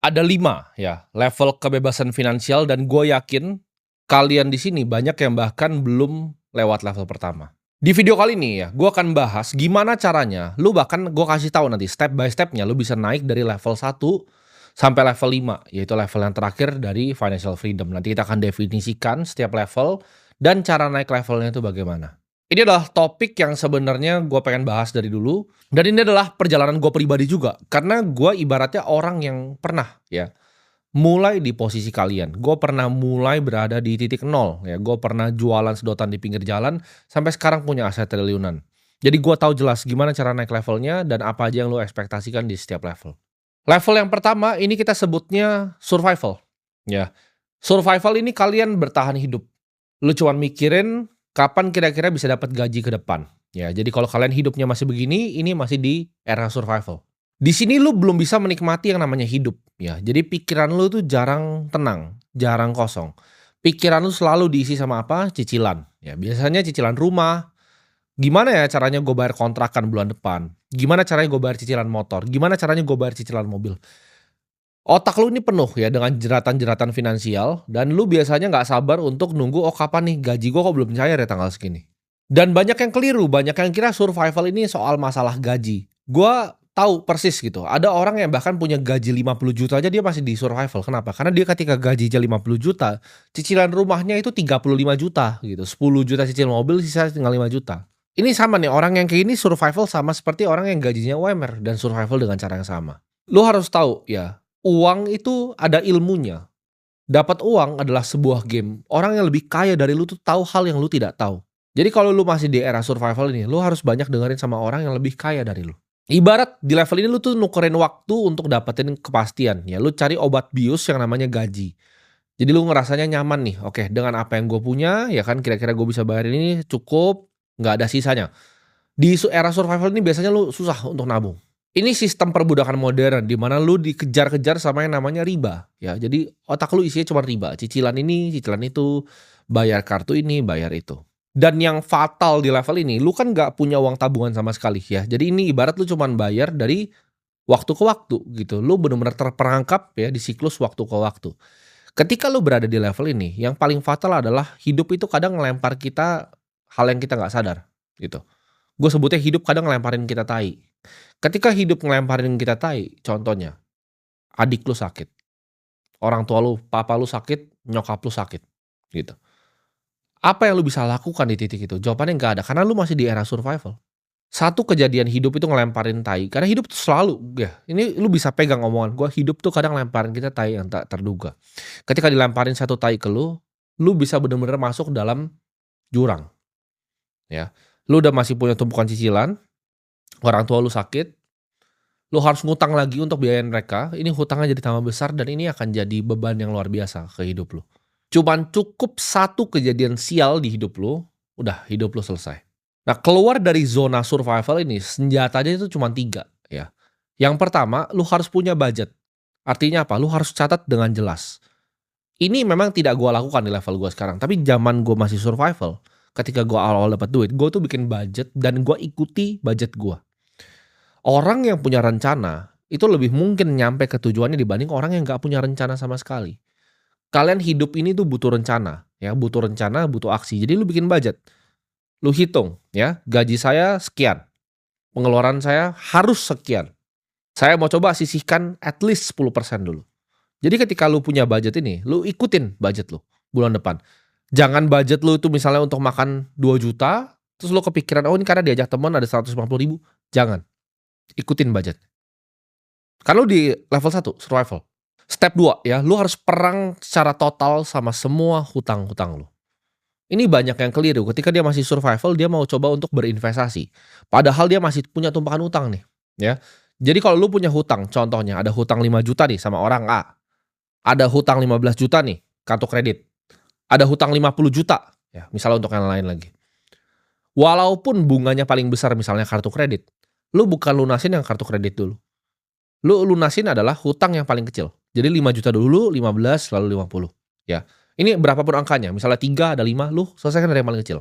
Ada 5 ya, level kebebasan finansial dan gue yakin kalian di sini banyak yang bahkan belum lewat level pertama. Di video kali ini ya, gue akan bahas gimana caranya, lu bahkan gue kasih tahu nanti step by step-nya lu bisa naik dari level 1 sampai level 5, yaitu level yang terakhir dari financial freedom. Nanti kita akan definisikan setiap level dan cara naik levelnya itu bagaimana. Ini adalah topik yang sebenarnya gue pengen bahas dari dulu. Dan ini adalah perjalanan gue pribadi juga. Karena gue ibaratnya orang yang pernah ya mulai di posisi kalian. Gue pernah mulai berada di titik nol. Ya, gue pernah jualan sedotan di pinggir jalan sampai sekarang punya aset triliunan. Jadi gue tahu jelas gimana cara naik levelnya dan apa aja yang lo ekspektasikan di setiap level. Level yang pertama ini kita sebutnya survival. Ya, survival ini kalian bertahan hidup. Lu cuman mikirin kapan kira-kira bisa dapat gaji ke depan. Ya, jadi kalau kalian hidupnya masih begini, ini masih di era survival. Di sini lu belum bisa menikmati yang namanya hidup, ya. Jadi pikiran lu tuh jarang tenang, jarang kosong. Pikiran lu selalu diisi sama apa? Cicilan. Ya, biasanya cicilan rumah. Gimana ya caranya gue bayar kontrakan bulan depan? Gimana caranya gue bayar cicilan motor? Gimana caranya gue bayar cicilan mobil? Otak lu ini penuh ya dengan jeratan-jeratan finansial dan lu biasanya nggak sabar untuk nunggu, oh kapan nih gaji gua kok belum cair ya tanggal segini. Dan banyak yang keliru, banyak yang kira survival ini soal masalah gaji. Gua tahu persis gitu, ada orang yang bahkan punya gaji 50 juta aja dia masih di survival. Kenapa? Karena dia ketika gajinya 50 juta, cicilan rumahnya itu 35 juta gitu, 10 juta cicil mobil, sisa tinggal 5 juta. Ini sama nih, orang yang kayak ini survival sama seperti orang yang gajinya UMR dan survival dengan cara yang sama. Lu harus tahu ya, uang itu ada ilmunya. Dapat uang adalah sebuah game. Orang yang lebih kaya dari lu tuh tahu hal yang lu tidak tahu. Jadi kalau lu masih di era survival ini, lu harus banyak dengerin sama orang yang lebih kaya dari lu. Ibarat di level ini lu tuh nukerin waktu untuk dapetin kepastian. Ya, lu cari obat bius yang namanya gaji. Jadi lu ngerasanya nyaman nih. Oke, dengan apa yang gue punya, ya kan kira-kira gue bisa bayar ini cukup, nggak ada sisanya. Di era survival ini biasanya lu susah untuk nabung. Ini sistem perbudakan modern di mana lu dikejar-kejar sama yang namanya riba, ya. Jadi otak lu isinya cuma riba, cicilan ini, cicilan itu, bayar kartu ini, bayar itu. Dan yang fatal di level ini, lu kan nggak punya uang tabungan sama sekali ya. Jadi ini ibarat lu cuma bayar dari waktu ke waktu gitu. Lu benar-benar terperangkap ya di siklus waktu ke waktu. Ketika lu berada di level ini, yang paling fatal adalah hidup itu kadang ngelempar kita hal yang kita nggak sadar gitu. Gue sebutnya hidup kadang ngelemparin kita tai. Ketika hidup ngelemparin kita tai, contohnya, adik lu sakit, orang tua lu, papa lu sakit, nyokap lu sakit, gitu. Apa yang lu bisa lakukan di titik itu? Jawabannya nggak ada, karena lu masih di era survival. Satu kejadian hidup itu ngelemparin tai, karena hidup tuh selalu, ya, ini lu bisa pegang omongan gue, hidup tuh kadang ngelemparin kita tai yang tak terduga. Ketika dilemparin satu tai ke lu bisa bener-bener masuk dalam jurang, ya. Lu udah masih punya tumpukan cicilan, orang tua lu sakit, lu harus ngutang lagi untuk biayain mereka, ini hutangnya jadi tambah besar dan ini akan jadi beban yang luar biasa ke hidup lu. Cuman cukup satu kejadian sial di hidup lu, udah hidup lu selesai. Nah, keluar dari zona survival ini, senjatanya itu cuma 3 ya. Yang pertama, lu harus punya budget. Artinya apa? Lu harus catat dengan jelas. Ini memang tidak gua lakukan di level gua sekarang, tapi zaman gua masih survival, ketika gua awal-awal dapat duit, gua tuh bikin budget dan gua ikuti budget gua. Orang yang punya rencana, itu lebih mungkin nyampe ke tujuannya dibanding orang yang nggak punya rencana sama sekali. Kalian hidup ini tuh butuh rencana, ya, butuh rencana, butuh aksi. Jadi lu bikin budget, lu hitung, ya, gaji saya sekian, pengeluaran saya harus sekian. Saya mau coba sisihkan at least 10% dulu. Jadi ketika lu punya budget ini, lu ikutin budget lu bulan depan. Jangan budget lu itu misalnya untuk makan 2 juta, terus lu kepikiran, oh ini karena diajak teman ada 150.000. Jangan. Ikutin budget. Kan lu di level 1 survival. Step 2 ya, lu harus perang secara total sama semua hutang-hutang lu. Ini banyak yang keliru, ketika dia masih survival, dia mau coba untuk berinvestasi. Padahal dia masih punya tumpukan hutang nih, ya. Jadi kalau lu punya hutang, contohnya ada hutang 5 juta nih sama orang A. Ada hutang 15 juta nih, kartu kredit. Ada hutang 50 juta, ya, misalnya untuk yang lain lagi. Walaupun bunganya paling besar misalnya kartu kredit, lu bukan lunasin yang kartu kredit dulu. Lu lunasin adalah hutang yang paling kecil. Jadi 5 juta dulu, 15, lalu 50. Ya. Ini berapapun angkanya, misalnya 3, ada 5, lu selesaikan dari yang paling kecil.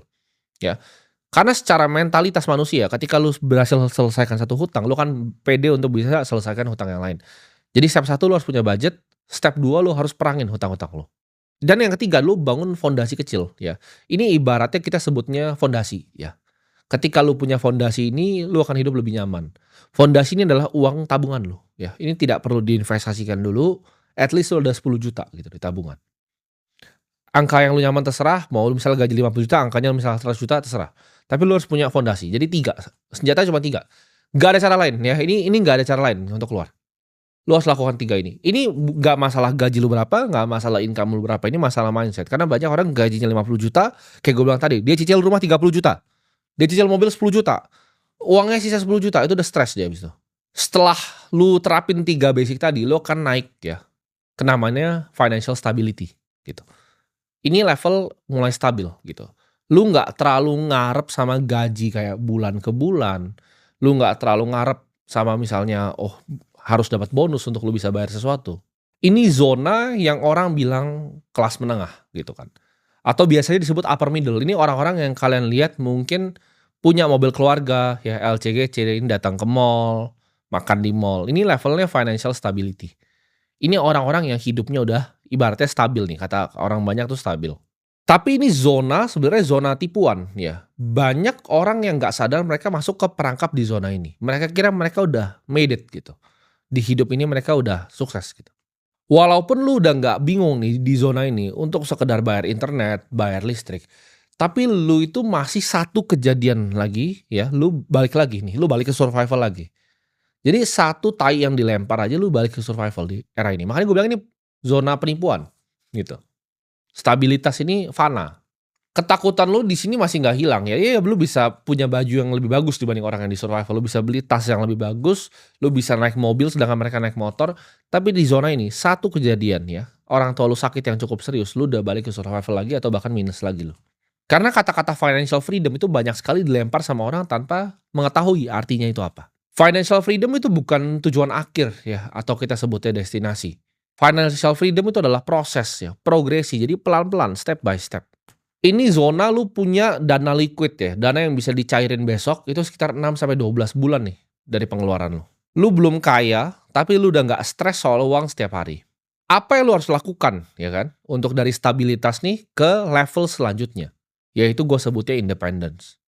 Ya. Karena secara mentalitas manusia, ketika lu berhasil selesaikan satu hutang, lu kan pede untuk bisa selesaikan hutang yang lain. Jadi step 1 lu harus punya budget, step 2 lu harus perangin hutang-hutang lu. Dan yang ketiga lu bangun fondasi kecil ya. Ini ibaratnya kita sebutnya fondasi ya. Ketika lu punya fondasi ini, lu akan hidup lebih nyaman. Fondasi ini adalah uang tabungan lu ya. Ini tidak perlu diinvestasikan dulu, at least lu ada 10 juta gitu di tabungan. Angka yang lu nyaman terserah, mau lu misalnya gaji 50 juta, angkanya misalnya 100 juta terserah. Tapi lu harus punya fondasi. Jadi 3, senjata cuma 3. Nggak ada cara lain ya, ini nggak ada cara lain untuk keluar. Lu harus lakukan 3 ini. Ini nggak masalah gaji lu berapa, nggak masalah income lu berapa, ini masalah mindset. Karena banyak orang gajinya 50 juta, kayak gue bilang tadi, dia cicil rumah 30 juta. Dia cicil mobil 10 juta. Uangnya sisa 10 juta, itu udah stres dia abis itu. Setelah lu terapin 3 basic tadi, lu akan naik ya. Ke namanya financial stability gitu. Ini level mulai stabil gitu. Lu nggak terlalu ngarep sama gaji kayak bulan ke bulan. Lu nggak terlalu ngarep sama misalnya, oh harus dapat bonus untuk lu bisa bayar sesuatu. Ini zona yang orang bilang kelas menengah gitu kan. Atau biasanya disebut upper middle. Ini orang-orang yang kalian lihat mungkin punya mobil keluarga ya, LCGC, ini datang ke mall, makan di mall. Ini levelnya financial stability. Ini orang-orang yang hidupnya udah ibaratnya stabil nih, kata orang banyak tuh stabil. Tapi ini zona sebenarnya zona tipuan ya. Banyak orang yang nggak sadar mereka masuk ke perangkap di zona ini. Mereka kira mereka udah made it gitu. Di hidup ini mereka udah sukses gitu. Walaupun lu udah nggak bingung nih di zona ini untuk sekedar bayar internet, bayar listrik. Tapi lu itu masih satu kejadian lagi ya, lu balik lagi nih, lu balik ke survival lagi. Jadi satu tai yang dilempar aja lu balik ke survival di era ini. Makanya gue bilang ini zona penipuan gitu. Stabilitas ini fana. Ketakutan lu di sini masih nggak hilang ya. Iya, lu bisa punya baju yang lebih bagus dibanding orang yang di survival. Lu bisa beli tas yang lebih bagus, lu bisa naik mobil sedangkan mereka naik motor. Tapi di zona ini satu kejadian ya, orang tua lu sakit yang cukup serius, lu udah balik ke survival lagi atau bahkan minus lagi lu. Karena kata-kata financial freedom itu banyak sekali dilempar sama orang tanpa mengetahui artinya itu apa. Financial freedom itu bukan tujuan akhir ya, atau kita sebutnya destinasi. Financial freedom itu adalah proses ya, progresi. Jadi pelan-pelan, step by step. Ini zona lu punya dana liquid ya, dana yang bisa dicairin besok itu sekitar 6 sampai 12 bulan nih dari pengeluaran lu. Lu belum kaya, tapi lu udah nggak stres soal uang setiap hari. Apa yang lu harus lakukan ya kan, untuk dari stabilitas nih ke level selanjutnya, yaitu gue sebutnya independence.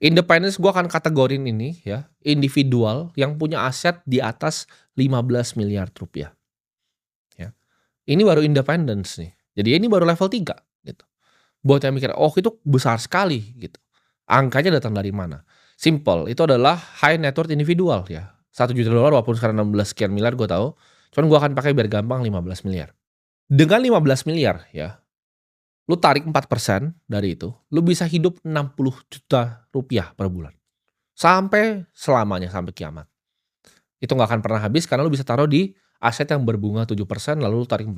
Independence gue akan kategorin ini ya, individual yang punya aset di atas 15 miliar rupiah. Ya. Ini baru independence nih. Jadi ini baru level 3 gitu. Buat yang mikir, oh itu besar sekali gitu. Angkanya datang dari mana? Simple, itu adalah high net worth individual ya. 1 juta dolar walaupun sekarang 16 sekian miliar gue tahu. Cuman gue akan pakai biar gampang 15 miliar. Dengan 15 miliar ya, lu tarik 4% dari itu, lu bisa hidup 60 juta rupiah per bulan. Sampai selamanya, sampai kiamat. Itu nggak akan pernah habis karena lu bisa taruh di aset yang berbunga 7% lalu lu tarik 4%.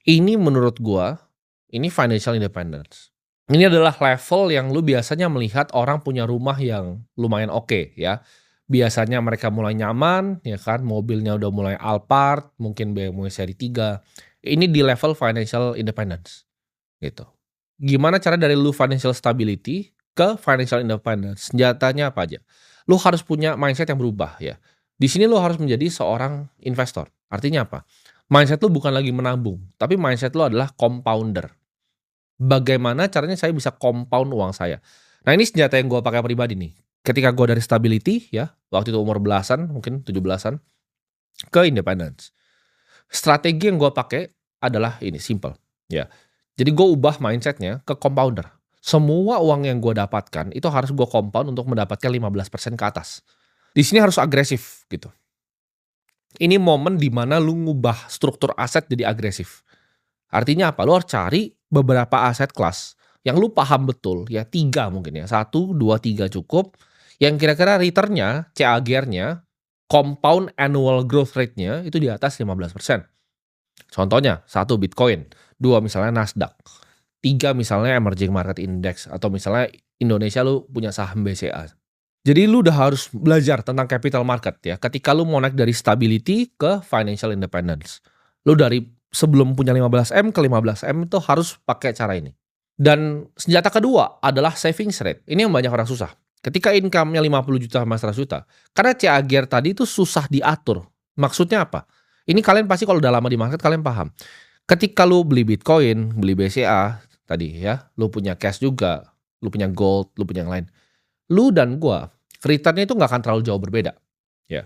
Ini menurut gua, ini financial independence. Ini adalah level yang lu biasanya melihat orang punya rumah yang lumayan oke ya. Biasanya mereka mulai nyaman ya kan, mobilnya udah mulai Alphard, mungkin BMW seri 3. Ini di level financial independence. Gitu. Gimana cara dari lu financial stability ke financial independence? Senjatanya apa aja? Lu harus punya mindset yang berubah ya. Di sini lu harus menjadi seorang investor. Artinya apa? Mindset lu bukan lagi menabung, tapi mindset lu adalah compounder. Bagaimana caranya saya bisa compound uang saya? Nah, ini senjata yang gue pakai pribadi nih. Ketika gue dari stability ya, waktu itu umur belasan, mungkin 17-an, ke independence. Strategi yang gue pakai adalah ini, simple ya. Jadi gue ubah mindsetnya ke compounder. Semua uang yang gue dapatkan itu harus gue compound untuk mendapatkan 15% ke atas. Di sini harus agresif gitu. Ini momen dimana lu ngubah struktur aset jadi agresif. Artinya apa? Lu harus cari beberapa aset kelas yang lu paham betul ya, 3 mungkin ya. 1, 2, 3 cukup. Yang kira-kira returnnya, CAGR-nya, compound annual growth rate-nya itu di atas 15%. Contohnya, 1 Bitcoin, 2 misalnya Nasdaq, 3 misalnya emerging market index, atau misalnya Indonesia lu punya saham BCA. Jadi lu udah harus belajar tentang capital market ya, ketika lu mau naik dari stability ke financial independence. Lu dari sebelum punya 15M ke 15M itu harus pakai cara ini. Dan senjata kedua adalah savings rate. Ini yang banyak orang susah. Ketika income-nya 50 juta sama 100 juta, karena CAGR tadi itu susah diatur. Maksudnya apa? Ini kalian pasti kalau udah lama di market kalian paham. Ketika lu beli Bitcoin, beli BCA tadi ya, lu punya cash juga, lu punya gold, lu punya yang lain. Lu dan gua, return-nya itu nggak akan terlalu jauh berbeda, ya.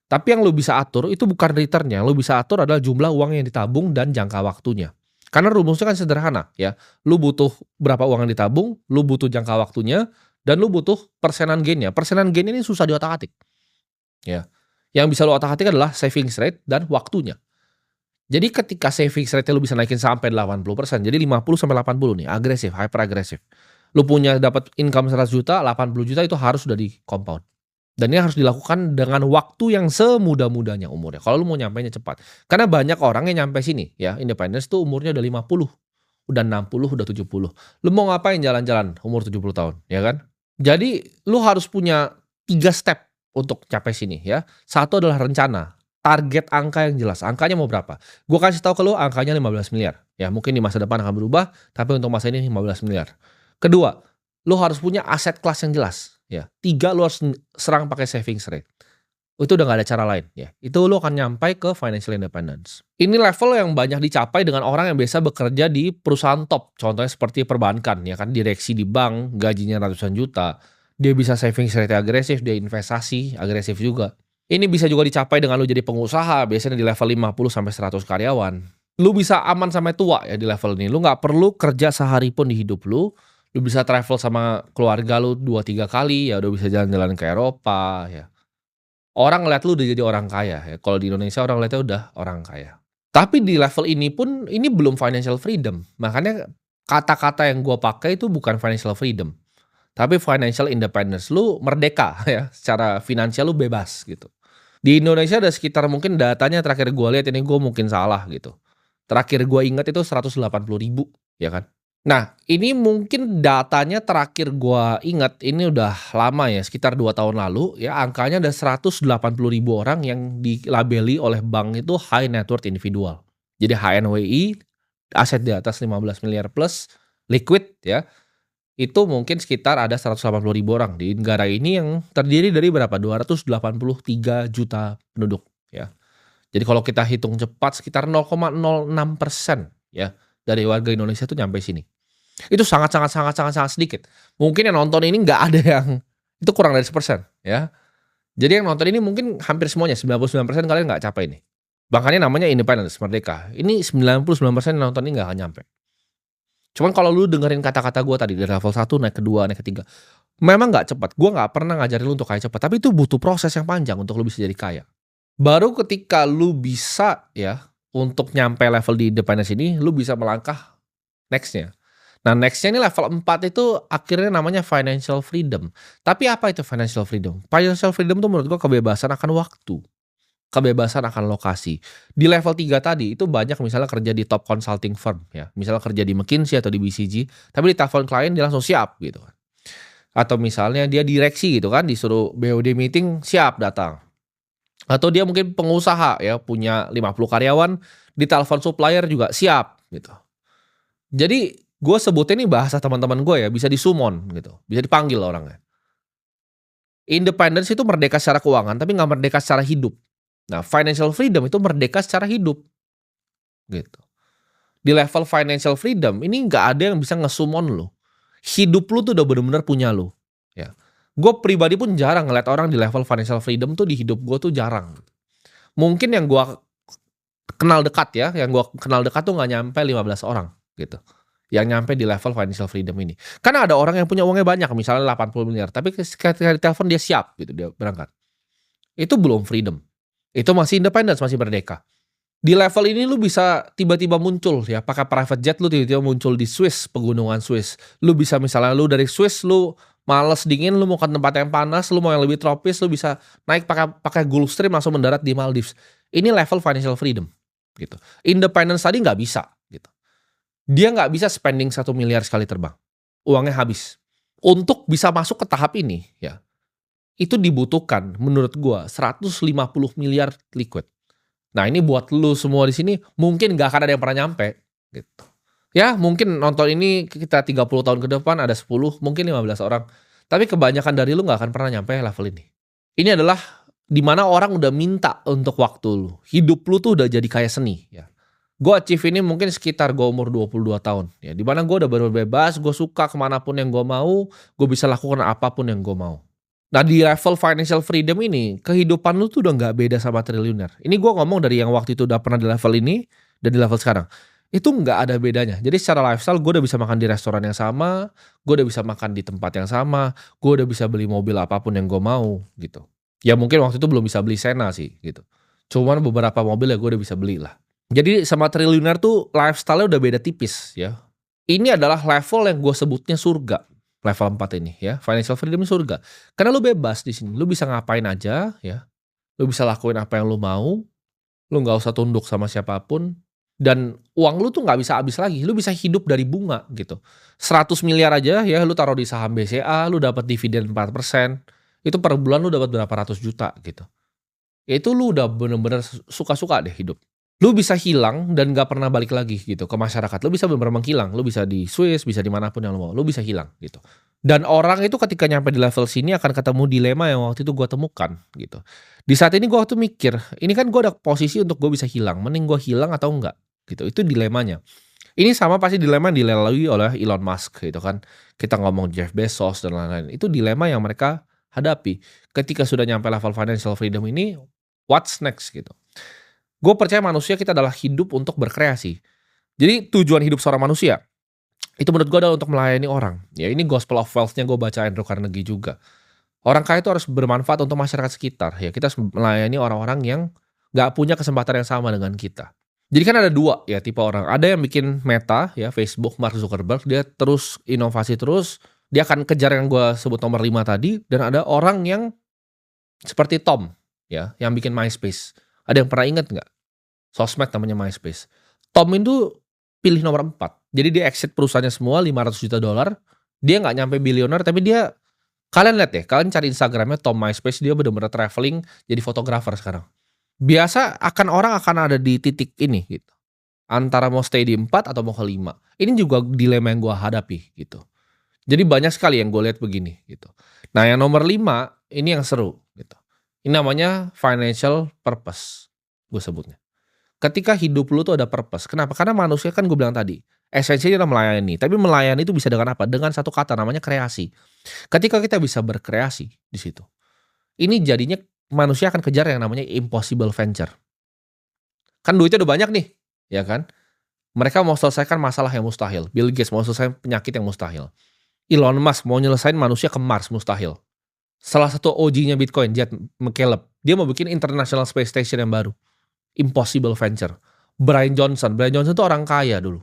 Tapi yang lu bisa atur itu bukan return-nya, lu bisa atur adalah jumlah uang yang ditabung dan jangka waktunya. Karena rumusnya kan sederhana ya, lu butuh berapa uang yang ditabung, lu butuh jangka waktunya, dan lu butuh persenan gain-nya. Persenan gain ini susah diotak-atik, ya. Yang bisa lu otak-atik adalah savings rate dan waktunya. Jadi ketika savings rate-nya lu bisa naikin sampai 80%, jadi 50 sampai 80 nih, agresif, hyper agresif. Lu punya dapat income 100 juta, 80 juta itu harus sudah di compound. Dan ini harus dilakukan dengan waktu yang semudah-mudahnya umurnya. Kalau lu mau nyampainya cepat. Karena banyak orang yang nyampe sini ya, independence tuh umurnya udah 50, udah 60, udah 70. Lu mau ngapain jalan-jalan umur 70 tahun, ya kan? Jadi lu harus punya 3 step untuk capai sini ya. Satu adalah rencana. Target angka yang jelas. Angkanya mau berapa? Gue kasih tahu ke lu angkanya 15 miliar. Ya mungkin di masa depan akan berubah, tapi untuk masa ini 15 miliar. Kedua, lu harus punya aset kelas yang jelas. Ya, 3 lu harus serang pakai savings rate. Itu udah gak ada cara lain ya. Itu lu akan nyampai ke financial independence. Ini level yang banyak dicapai dengan orang yang biasa bekerja di perusahaan top. Contohnya seperti perbankan ya kan, direksi di bank, gajinya ratusan juta. Dia bisa savings rate agresif, dia investasi agresif juga. Ini bisa juga dicapai dengan lu jadi pengusaha, biasanya di level 50 sampai 100 karyawan. Lu bisa aman sampai tua ya di level ini. Lu nggak perlu kerja sehari pun di hidup lu. Lu bisa travel sama keluarga lu 2-3 kali, ya udah bisa jalan-jalan ke Eropa ya. Orang ngeliat lu udah jadi orang kaya ya. Kalau di Indonesia orang ngeliatnya udah orang kaya. Tapi di level ini pun ini belum financial freedom. Makanya kata-kata yang gua pakai itu bukan financial freedom. Tapi financial independence. Lu merdeka ya, secara finansial lu bebas gitu. Di Indonesia ada sekitar mungkin datanya terakhir gua lihat, ini gua mungkin salah gitu. Terakhir gua ingat itu 180.000 ya kan. Nah, ini mungkin datanya terakhir gua ingat ini udah lama ya, sekitar 2 tahun lalu ya, angkanya ada 180.000 orang yang dilabeli oleh bank itu high net worth individual. Jadi HNWI, aset di atas 15 miliar plus, liquid ya, itu mungkin sekitar ada 180.000 orang di negara ini yang terdiri dari berapa? 283 juta penduduk ya. Jadi kalau kita hitung cepat sekitar 0,06% ya dari warga Indonesia itu nyampe sini. Itu sangat sedikit. Mungkin yang nonton ini nggak ada yang itu kurang dari 1% ya. Jadi yang nonton ini mungkin hampir semuanya 99% kalian nggak capai nih. Makanya namanya independence, merdeka. Ini 99% yang nonton ini nggak akan nyampe. Cuman kalau lu dengerin kata-kata gue tadi dari level 1 naik ke 2, naik ke 3. Memang nggak cepat. Gue nggak pernah ngajarin lu untuk kaya cepat, tapi itu butuh proses yang panjang untuk lu bisa jadi kaya. Baru ketika lu bisa ya untuk nyampe level di independence ini, lu bisa melangkah next-nya. Nah, next-nya ini level 4 itu akhirnya namanya financial freedom. Tapi apa itu financial freedom? Financial freedom itu menurut gua kebebasan akan waktu, kebebasan akan lokasi. Di level 3 tadi itu banyak misalnya kerja di top consulting firm ya. Misalnya kerja di McKinsey atau di BCG, tapi di telepon klien dia langsung siap gitu kan. Atau misalnya dia direksi gitu kan, disuruh BOD meeting siap datang. Atau dia mungkin pengusaha ya, punya 50 karyawan, di telepon supplier juga siap gitu. Jadi gue sebutnya ini bahasa teman-teman gue ya, bisa disummon gitu, bisa dipanggil orangnya. Independence itu merdeka secara keuangan, tapi nggak merdeka secara hidup. Nah, financial freedom itu merdeka secara hidup, gitu. Di level financial freedom, ini nggak ada yang bisa nge-summon lo. Hidup lu tuh udah bener-bener punya lo. Ya. Gue pribadi pun jarang ngeliat orang di level financial freedom tuh di hidup gue tuh jarang. Mungkin yang gue kenal dekat ya, yang gue kenal dekat tuh nggak nyampe 15 orang gitu. Yang nyampe di level financial freedom ini. Karena ada orang yang punya uangnya banyak, misalnya 80 miliar, tapi ketika ditelepon dia siap gitu, dia berangkat. Itu belum freedom. Itu masih independence, masih merdeka. Di level ini lu bisa tiba-tiba muncul ya, pakai private jet lu tiba-tiba muncul di Swiss, pegunungan Swiss. Lu bisa misalnya lu dari Swiss lu males dingin, lu mau ke tempat yang panas, lu mau yang lebih tropis, lu bisa naik pakai Gulfstream langsung mendarat di Maldives. Ini level financial freedom gitu. Independence tadi nggak bisa gitu. Dia nggak bisa spending 1 miliar sekali terbang. Uangnya habis. Untuk bisa masuk ke tahap ini, ya, itu dibutuhkan menurut gua 150 miliar liquid. Nah, ini buat lu semua di sini mungkin nggak akan ada yang pernah nyampe, gitu. Ya, mungkin nonton ini kita 30 tahun ke depan ada 10, mungkin 15 orang. Tapi kebanyakan dari lu nggak akan pernah nyampe level ini. Ini adalah Dimana orang udah minta untuk waktu lu. Hidup lu tuh udah jadi kayak seni ya. Gue achieve ini mungkin sekitar gue umur 22 tahun ya. Dimana gue udah bener-bener bebas, gue suka kemana pun yang gue mau, gue bisa lakukan apapun yang gue mau. Nah di level financial freedom ini, kehidupan lu tuh udah nggak beda sama triliuner. Ini gue ngomong dari yang waktu itu udah pernah di level ini dan di level sekarang. Itu nggak ada bedanya. Jadi secara lifestyle gue udah bisa makan di restoran yang sama, gue udah bisa makan di tempat yang sama, gue udah bisa beli mobil apapun yang gue mau gitu. Ya mungkin waktu itu belum bisa beli Sena sih gitu. Cuman beberapa mobil ya gue udah bisa beli lah. Jadi sama triliuner tuh lifestyle-nya udah beda tipis ya. Ini adalah level yang gue sebutnya surga. Level 4 ini ya, financial freedom ini surga. Karena lu bebas di sini, lu bisa ngapain aja ya. Lu bisa lakuin apa yang lu mau, lu nggak usah tunduk sama siapapun, dan uang lu tuh nggak bisa habis lagi. Lu bisa hidup dari bunga gitu. 100 miliar aja ya, lu taruh di saham BCA, lu dapat dividen 4%. Itu per bulan lu dapat berapa ratus juta gitu. Ya itu lu udah bener-bener suka-suka deh hidup. Lu bisa hilang dan nggak pernah balik lagi gitu ke masyarakat. Lu bisa bener-bener menghilang. Lu bisa di Swiss, bisa dimanapun yang lu mau. Lu bisa hilang gitu. Dan orang itu ketika nyampe di level sini akan ketemu dilema yang waktu itu gue temukan gitu. Di saat ini gue waktu mikir, ini kan gue ada posisi untuk gue bisa hilang. Mending gue hilang atau enggak gitu. Itu dilemanya. Ini sama pasti dilema yang dilalui oleh Elon Musk gitu kan. Kita ngomong Jeff Bezos dan lain-lain. Itu dilema yang mereka hadapi. Ketika sudah nyampe level financial freedom ini, what's next gitu. Gue percaya manusia kita adalah hidup untuk berkreasi. Jadi tujuan hidup seorang manusia, itu menurut gue adalah untuk melayani orang. Ya ini Gospel of Wealth-nya gue baca Andrew Carnegie juga. Orang kaya itu harus bermanfaat untuk masyarakat sekitar. Ya kita harus melayani orang-orang yang gak punya kesempatan yang sama dengan kita. Jadi kan ada dua ya tipe orang. Ada yang bikin Meta, ya Facebook, Mark Zuckerberg, dia terus inovasi terus. Dia akan kejar yang gue sebut nomor 5 tadi. Dan ada orang yang seperti Tom, ya, yang bikin MySpace. Ada yang pernah ingat nggak? Sosmed namanya MySpace. Tom itu pilih nomor 4. Jadi dia exit perusahaannya semua 500 juta dolar. Dia nggak nyampe bilioner, tapi dia, kalian lihat deh, kalian cari Instagramnya Tom MySpace, dia bener-bener traveling jadi fotografer sekarang. Biasa orang akan ada di titik ini gitu. Antara mau stay di 4 atau mau ke 5. Ini juga dilema yang gue hadapi gitu. Jadi banyak sekali yang gue lihat begini gitu. Nah yang nomor 5 ini yang seru gitu. Ini namanya financial purpose, gue sebutnya. Ketika hidup lu tuh ada purpose. Kenapa? Karena manusia kan gue bilang tadi, esensinya adalah melayani. Tapi melayani itu bisa dengan apa? Dengan satu kata namanya kreasi. Ketika kita bisa berkreasi di situ, ini jadinya manusia akan kejar yang namanya impossible venture. Kan duitnya udah banyak nih, ya kan? Mereka mau selesaikan masalah yang mustahil. Bill Gates mau selesaikan penyakit yang mustahil. Elon Musk mau nyelesain manusia ke Mars, mustahil. Salah satu OG-nya Bitcoin, Jed McCaleb, dia mau bikin International Space Station yang baru. Impossible venture. Brian Johnson itu orang kaya dulu.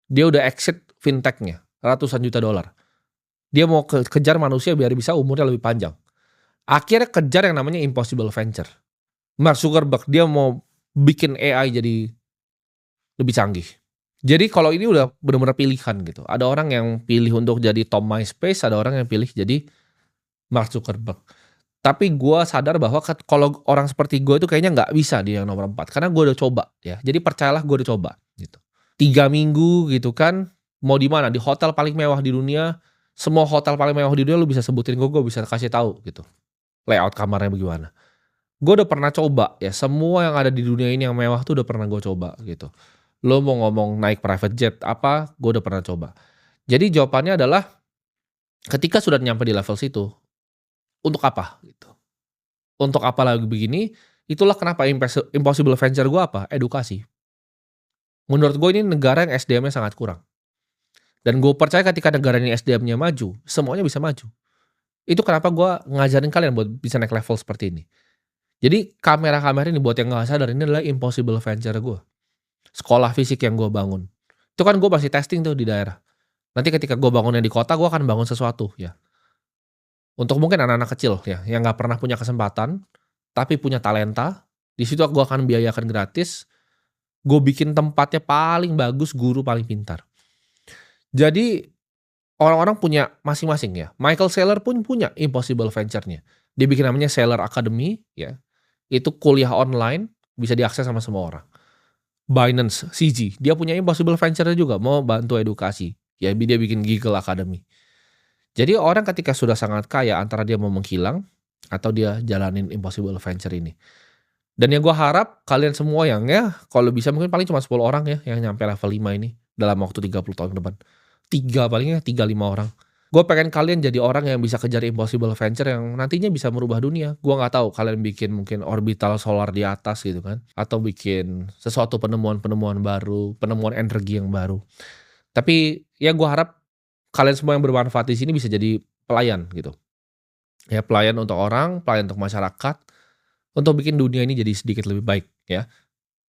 Dia udah exit fintech-nya, ratusan juta dolar. Dia mau kejar manusia biar bisa umurnya lebih panjang. Akhirnya kejar yang namanya impossible venture. Mark Zuckerberg, dia mau bikin AI jadi lebih canggih. Jadi kalau ini udah benar-benar pilihan gitu. Ada orang yang pilih untuk jadi Tom MySpace, ada orang yang pilih jadi Mark Zuckerberg. Tapi gue sadar bahwa kalau orang seperti gue itu kayaknya nggak bisa di yang nomor 4. Karena gue udah coba ya. Jadi percayalah gue udah coba gitu. 3 minggu gitu kan. Mau di mana? Di hotel paling mewah di dunia. Semua hotel paling mewah di dunia lu bisa sebutin gue bisa kasih tahu gitu. Layout kamarnya bagaimana. Gue udah pernah coba ya. Semua yang ada di dunia ini yang mewah tuh udah pernah gue coba gitu. Lo mau ngomong naik private jet apa, gue udah pernah coba. Jadi jawabannya adalah ketika sudah nyampe di level situ, untuk apa gitu. Untuk apa lagi begini, itulah kenapa impossible venture gue apa? Edukasi. Menurut gue ini negara yang SDM-nya sangat kurang. Dan gue percaya ketika negara ini SDM-nya maju, semuanya bisa maju. Itu kenapa gue ngajarin kalian buat bisa naik level seperti ini. Jadi kamera-kamera ini buat yang gak sadar, ini adalah impossible venture gue. Sekolah fisik yang gue bangun. Itu kan gue masih testing tuh di daerah. Nanti ketika gue bangunnya di kota, gue akan bangun sesuatu ya. Untuk mungkin anak-anak kecil ya, yang gak pernah punya kesempatan, tapi punya talenta, di situ gue akan biayakan gratis, gue bikin tempatnya paling bagus, guru paling pintar. Jadi orang-orang punya masing-masing ya. Michael Saylor pun punya impossible venture-nya. Dia bikin namanya Saylor Academy ya. Itu kuliah online, bisa diakses sama semua orang. Binance, CZ, dia punya impossible venture-nya juga, mau bantu edukasi. Ya dia bikin Giggle Academy. Jadi orang ketika sudah sangat kaya, antara dia mau menghilang, atau dia jalanin impossible venture ini. Dan yang gue harap kalian semua yang ya kalau bisa mungkin paling cuma 10 orang ya yang nyampe level 5 ini dalam waktu 30 tahun ke depan. 3 palingnya 3, 5 orang. Gue pengen kalian jadi orang yang bisa kejar impossible venture yang nantinya bisa merubah dunia. Gue nggak tahu kalian bikin mungkin orbital solar di atas gitu kan, atau bikin sesuatu penemuan-penemuan baru, penemuan energi yang baru. Tapi ya gue harap kalian semua yang bermanfaat di sini bisa jadi pelayan gitu. Ya pelayan untuk orang, pelayan untuk masyarakat, untuk bikin dunia ini jadi sedikit lebih baik ya.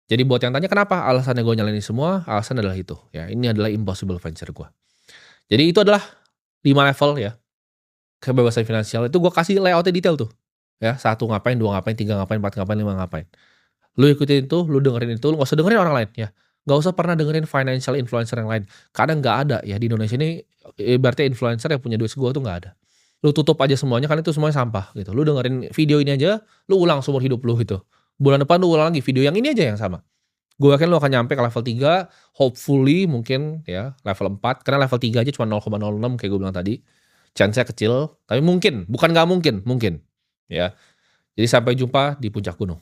Jadi buat yang tanya kenapa alasannya gue nyalain ini semua, alasan adalah itu ya. Ini adalah impossible venture gue. Jadi itu adalah 5 level ya kebebasan finansial. Itu gue kasih layoutnya detail tuh ya. 1 ngapain, 2 ngapain, 3 ngapain, 4 ngapain, 5 ngapain. Lu ikutin itu, lu dengerin itu, lu gak usah dengerin orang lain ya. Gak usah pernah dengerin financial influencer yang lain. Kadang gak ada ya di Indonesia ini, ibaratnya influencer yang punya duit segitu tuh gak ada. Lu tutup aja semuanya kan itu semuanya sampah gitu. Lu dengerin video ini aja, lu ulang seumur hidup lu gitu. Bulan depan lu ulang lagi video yang ini aja yang sama. Gue yakin lu akan nyampe ke level 3, hopefully mungkin ya level 4, karena level 3 aja cuma 0,06 kayak gue bilang tadi. Chance-nya kecil, tapi mungkin, bukan gak mungkin, mungkin ya. Jadi sampai jumpa di puncak gunung.